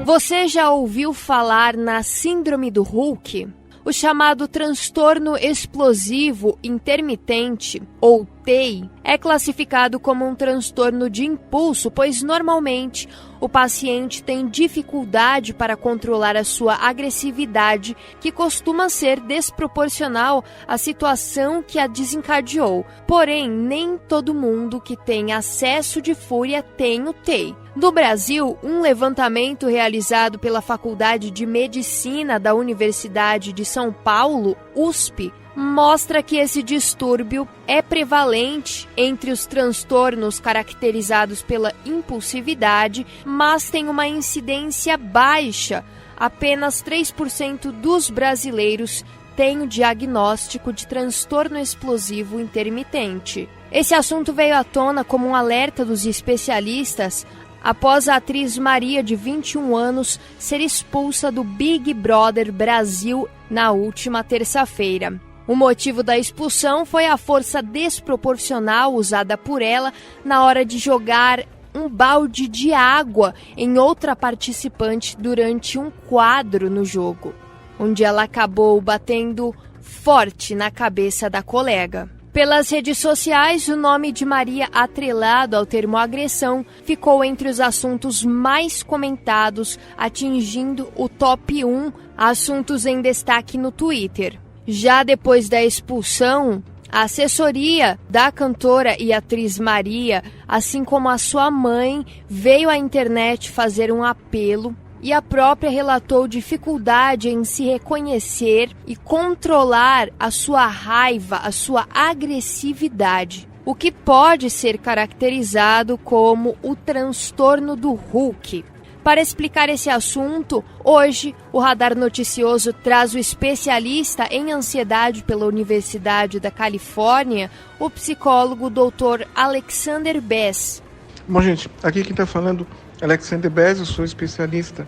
Você já ouviu falar na Síndrome do Hulk? O chamado transtorno explosivo intermitente, ou TEI, é classificado como um transtorno de impulso, pois normalmente o paciente tem dificuldade para controlar a sua agressividade, que costuma ser desproporcional à situação que a desencadeou. Porém, nem todo mundo que tem acesso de fúria tem o TEI. No Brasil, um levantamento realizado pela Faculdade de Medicina da Universidade de São Paulo, USP, mostra que esse distúrbio é prevalente entre os transtornos caracterizados pela impulsividade, mas tem uma incidência baixa. Apenas 3% dos brasileiros têm o diagnóstico de transtorno explosivo intermitente. Esse assunto veio à tona como um alerta dos especialistas após a atriz Maria, de 21 anos, ser expulsa do Big Brother Brasil na última terça-feira. O motivo da expulsão foi a força desproporcional usada por ela na hora de jogar um balde de água em outra participante durante um quadro no jogo, onde ela acabou batendo forte na cabeça da colega. Pelas redes sociais, o nome de Maria, atrelado ao termo agressão, ficou entre os assuntos mais comentados, atingindo o top 1 assuntos em destaque no Twitter. Já depois da expulsão, a assessoria da cantora e atriz Maria, assim como a sua mãe, veio à internet fazer um apelo, e a própria relatou dificuldade em se reconhecer e controlar a sua raiva, a sua agressividade, o que pode ser caracterizado como o transtorno do Hulk. Para explicar esse assunto, hoje o Radar Noticioso traz o especialista em ansiedade pela Universidade da Califórnia, o psicólogo Dr. Alexander Bess. Bom, gente, aqui quem está falando é Alexander Bess, eu sou especialista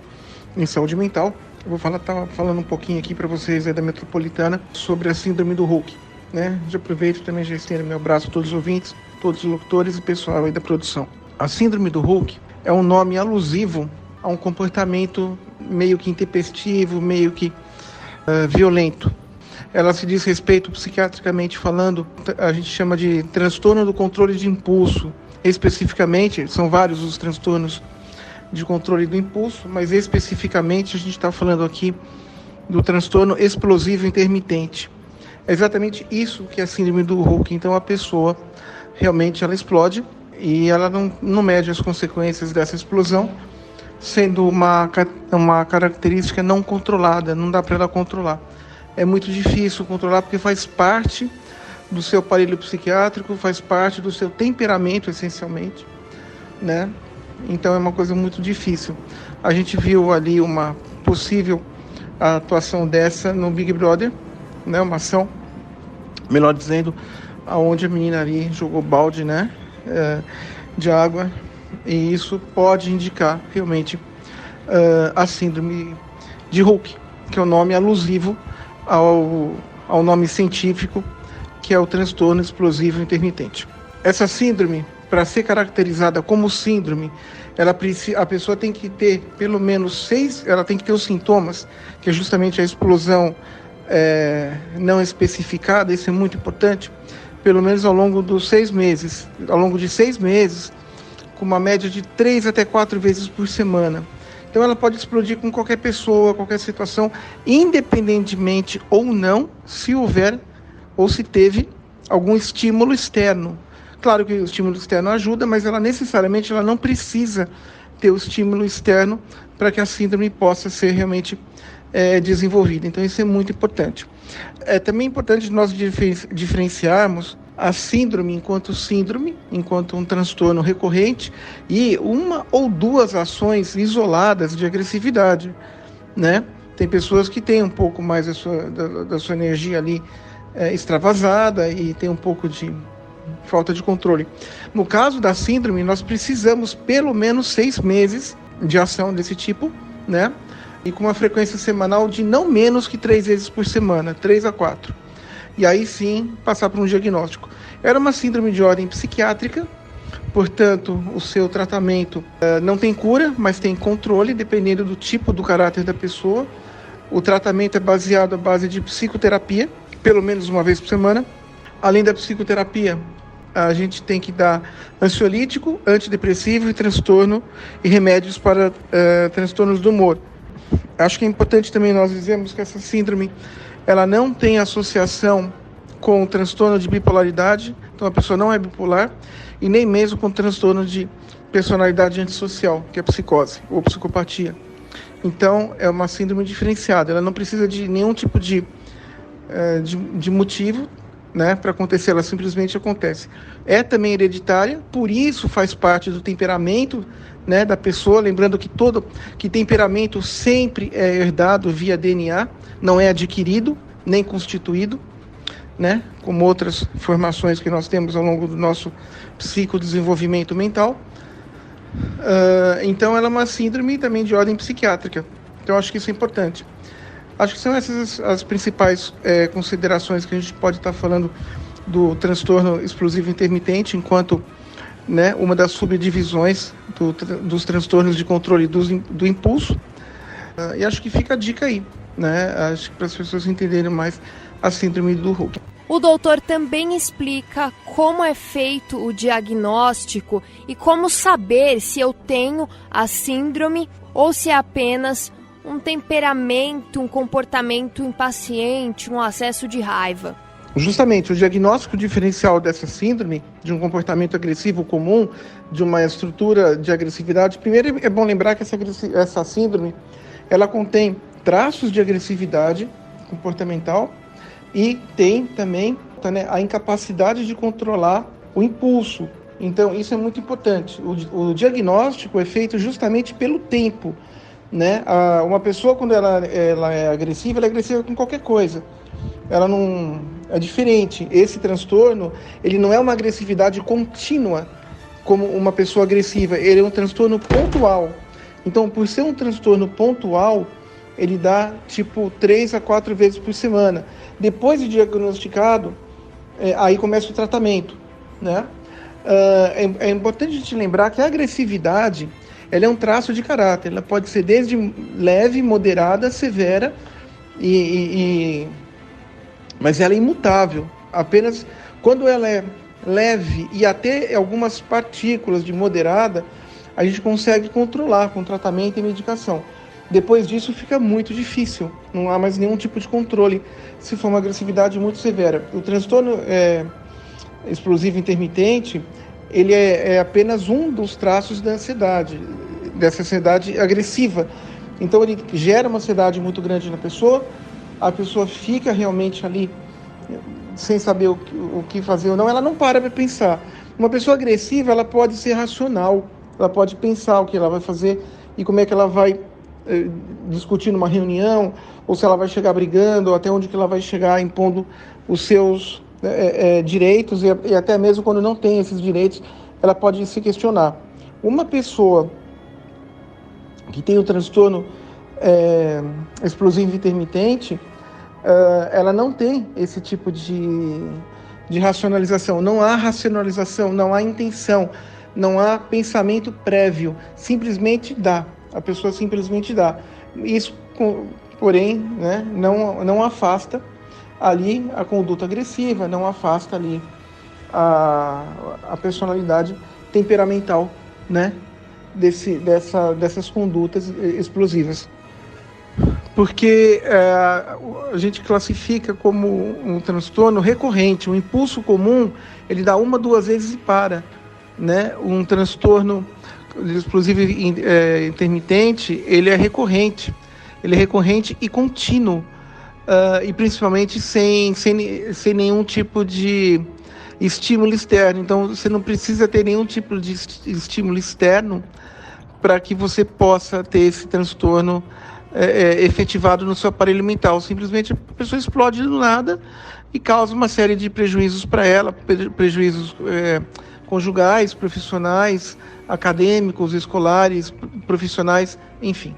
em saúde mental. Eu vou estar falando um pouquinho aqui para vocês aí da Metropolitana sobre a síndrome do Hulk, né? Já aproveito também, já estendo meu abraço a todos os ouvintes, todos os locutores e pessoal aí da produção. A síndrome do Hulk é um nome alusivo a um comportamento meio que intempestivo, meio que violento. Ela se diz respeito, psiquiatricamente falando, a gente chama de transtorno do controle de impulso. Especificamente, são vários os transtornos de controle do impulso, mas especificamente a gente está falando aqui do transtorno explosivo intermitente. É exatamente isso que é a síndrome do Hulk. Então a pessoa realmente ela explode e ela não mede as consequências dessa explosão, sendo uma característica não controlada, não dá para ela controlar. É muito difícil controlar porque faz parte do seu aparelho psiquiátrico, faz parte do seu temperamento, essencialmente, né? Então é uma coisa muito difícil. A gente viu ali uma possível atuação dessa no Big Brother, né? Uma ação, melhor dizendo, onde a menina ali jogou balde, né? De água, e isso pode indicar realmente a síndrome de Hulk, que é o nome alusivo ao nome científico, que é o transtorno explosivo intermitente. Essa síndrome, para ser caracterizada como síndrome, a pessoa tem que ter pelo menos ela tem que ter os sintomas, que é justamente a explosão não especificada. Isso é muito importante, pelo menos ao longo dos 6 meses. Ao longo de 6 meses, com uma média de 3 até 4 vezes por semana. Então ela pode explodir com qualquer pessoa, qualquer situação, independentemente ou não, se houver ou se teve algum estímulo externo. Claro que o estímulo externo ajuda, mas ela necessariamente não precisa ter o estímulo externo para que a síndrome possa ser realmente desenvolvida. Então isso é muito importante. É também importante nós diferenciarmos a síndrome, enquanto um transtorno recorrente, e uma ou duas ações isoladas de agressividade, né? Tem pessoas que têm um pouco mais da sua energia ali extravasada e tem um pouco de falta de controle. No caso da síndrome, nós precisamos pelo menos 6 meses de ação desse tipo, né? E com uma frequência semanal de não menos que 3 vezes por semana, 3 a 4. E aí sim passar por um diagnóstico. Era uma síndrome de ordem psiquiátrica, portanto, o seu tratamento não tem cura, mas tem controle, dependendo do tipo do caráter da pessoa. O tratamento é baseado à base de psicoterapia, pelo menos uma vez por semana. Além da psicoterapia, a gente tem que dar ansiolítico, antidepressivo e remédios para transtornos do humor. Acho que é importante também nós dizermos que essa síndrome ela não tem associação com o transtorno de bipolaridade, então a pessoa não é bipolar, e nem mesmo com o transtorno de personalidade antissocial, que é psicose ou psicopatia. Então, é uma síndrome diferenciada, ela não precisa de nenhum tipo de motivo, né, para acontecer, ela simplesmente acontece. É também hereditária, por isso faz parte do temperamento, né, da pessoa, lembrando que temperamento sempre é herdado via DNA, não é adquirido, nem constituído, né, como outras formações que nós temos ao longo do nosso psicodesenvolvimento mental. Então ela é uma síndrome também de ordem psiquiátrica. Então acho que isso é importante. Acho que são essas as principais considerações que a gente pode estar falando do transtorno explosivo intermitente, enquanto, né, uma das subdivisões dos transtornos de controle do impulso. E acho que fica a dica aí, né? Acho que para as pessoas entenderem mais a síndrome do Hulk. O doutor também explica como é feito o diagnóstico e como saber se eu tenho a síndrome ou se é apenas um temperamento, um comportamento impaciente, um acesso de raiva. Justamente, o diagnóstico diferencial dessa síndrome, de um comportamento agressivo comum, de uma estrutura de agressividade, primeiro é bom lembrar que essa síndrome, ela contém traços de agressividade comportamental e tem também, né, a incapacidade de controlar o impulso. Então, isso é muito importante. O diagnóstico é feito justamente pelo tempo, né? Uma pessoa, quando ela é agressiva, ela é agressiva com qualquer coisa. Ela não é diferente. Esse transtorno, ele não é uma agressividade contínua, como uma pessoa agressiva. Ele é um transtorno pontual. Então, por ser um transtorno pontual, ele dá tipo 3 a 4 vezes por semana. Depois de diagnosticado, aí começa o tratamento, né? É importante a gente lembrar que a agressividade, ela é um traço de caráter. Ela pode ser desde leve, moderada, severa, mas ela é imutável. Apenas quando ela é leve e até algumas partículas de moderada, a gente consegue controlar com tratamento e medicação. Depois disso fica muito difícil, não há mais nenhum tipo de controle se for uma agressividade muito severa. O transtorno explosivo intermitente, ele é apenas um dos traços da ansiedade, dessa ansiedade agressiva. Então ele gera uma ansiedade muito grande na pessoa, a pessoa fica realmente ali sem saber o que fazer ou não, ela não para pensar. Uma pessoa agressiva, ela pode ser racional, ela pode pensar o que ela vai fazer e como é que ela vai discutir numa reunião, ou se ela vai chegar brigando, ou até onde que ela vai chegar impondo os seus direitos, e até mesmo quando não tem esses direitos, ela pode se questionar. Uma pessoa que tem o transtorno explosivo intermitente, ela não tem esse tipo de racionalização. Não há racionalização, não há intenção, não há pensamento prévio, simplesmente dá. A pessoa simplesmente dá. Isso, porém, né, não afasta ali a conduta agressiva, não afasta ali a personalidade temperamental, né, dessas condutas explosivas. Porque a gente classifica como um transtorno recorrente. Um impulso comum, ele dá 1, 2 vezes e para, né? Um transtorno explosivo intermitente, ele é recorrente e contínuo, e principalmente sem nenhum tipo de estímulo externo. Então você não precisa ter nenhum tipo de estímulo externo para que você possa ter esse transtorno efetivado no seu aparelho mental. Simplesmente a pessoa explode do nada e causa uma série de prejuízos para ela, prejuízos conjugais, profissionais, acadêmicos, escolares, profissionais, enfim.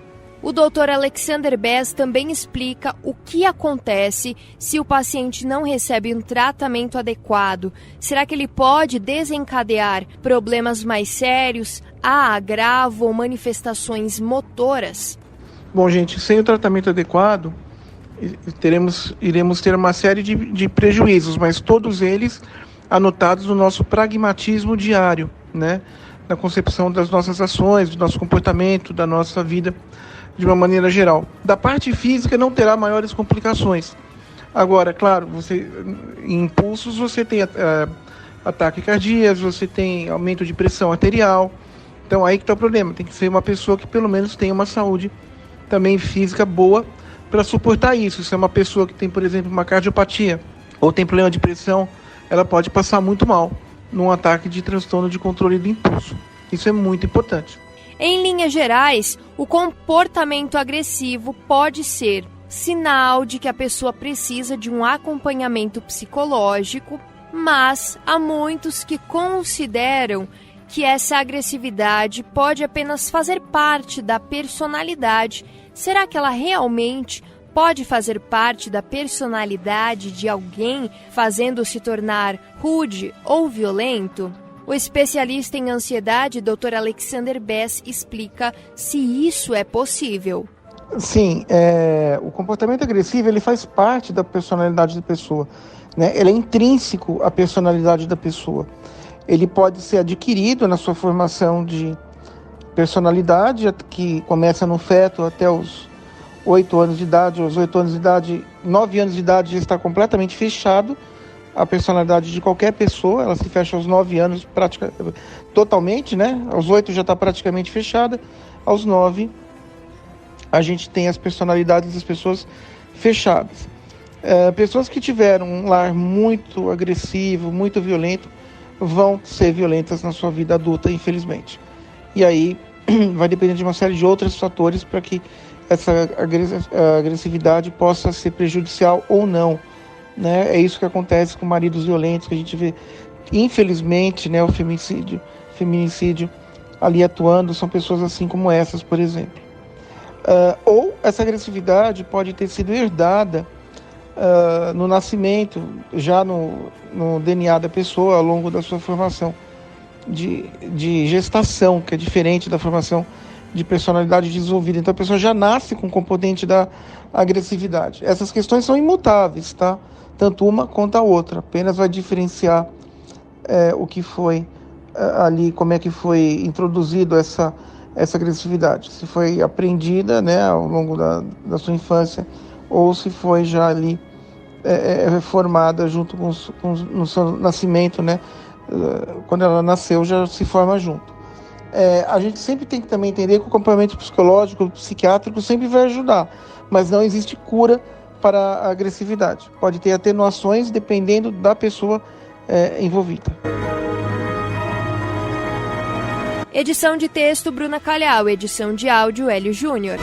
O Dr. Alexander Bess também explica o que acontece se o paciente não recebe um tratamento adequado. Será que ele pode desencadear problemas mais sérios, agravo ou manifestações motoras? Bom, gente, sem o tratamento adequado, iremos ter uma série de prejuízos, mas todos eles anotados no nosso pragmatismo diário, né? Na concepção das nossas ações, do nosso comportamento, da nossa vida de uma maneira geral. Da parte física não terá maiores complicações. Agora, claro, em impulsos você tem ataque cardíaco, você tem aumento de pressão arterial. Então aí que está o problema. Tem que ser uma pessoa que pelo menos tenha uma saúde também física boa para suportar isso. Se é uma pessoa que tem, por exemplo, uma cardiopatia ou tem problema de pressão, ela pode passar muito mal num ataque de transtorno de controle do impulso. Isso é muito importante. Em linhas gerais, o comportamento agressivo pode ser sinal de que a pessoa precisa de um acompanhamento psicológico, mas há muitos que consideram que essa agressividade pode apenas fazer parte da personalidade. Será que ela realmente pode fazer parte da personalidade de alguém, fazendo-se tornar rude ou violento? O especialista em ansiedade, Dr. Alexander Bess, explica se isso é possível. Sim, o comportamento agressivo ele faz parte da personalidade da pessoa, né? Ele é intrínseco à personalidade da pessoa. Ele pode ser adquirido na sua formação de personalidade, que começa no feto até os 8 anos de idade. Aos 8 anos de idade, 9 anos de idade já está completamente fechado a personalidade de qualquer pessoa. Ela se fecha aos 9 anos totalmente, né? Aos 8 já está praticamente fechada. Aos 9 a gente tem as personalidades das pessoas fechadas. Pessoas que tiveram um lar muito agressivo, muito violento, vão ser violentas na sua vida adulta, infelizmente. E aí vai depender de uma série de outros fatores para que essa agressividade possa ser prejudicial ou não, né? É isso que acontece com maridos violentos, que a gente vê, infelizmente, né, o feminicídio ali atuando, são pessoas assim como essas, por exemplo. Ou essa agressividade pode ter sido herdada no nascimento, já no DNA da pessoa, ao longo da sua formação de gestação, que é diferente da formação de personalidade desenvolvida. Então a pessoa já nasce com o componente da agressividade. Essas questões são imutáveis, tá? Tanto uma quanto a outra. Apenas vai diferenciar o que foi ali, como é que foi introduzido essa agressividade. Se foi aprendida, né, ao longo da sua infância, ou se foi já ali formada junto no seu nascimento, né? Quando ela nasceu, já se forma junto. A gente sempre tem que também entender que o acompanhamento psicológico, psiquiátrico sempre vai ajudar, mas não existe cura para a agressividade. Pode ter atenuações dependendo da pessoa envolvida. Edição de texto, Bruna Calhau. Edição de áudio, Hélio Júnior.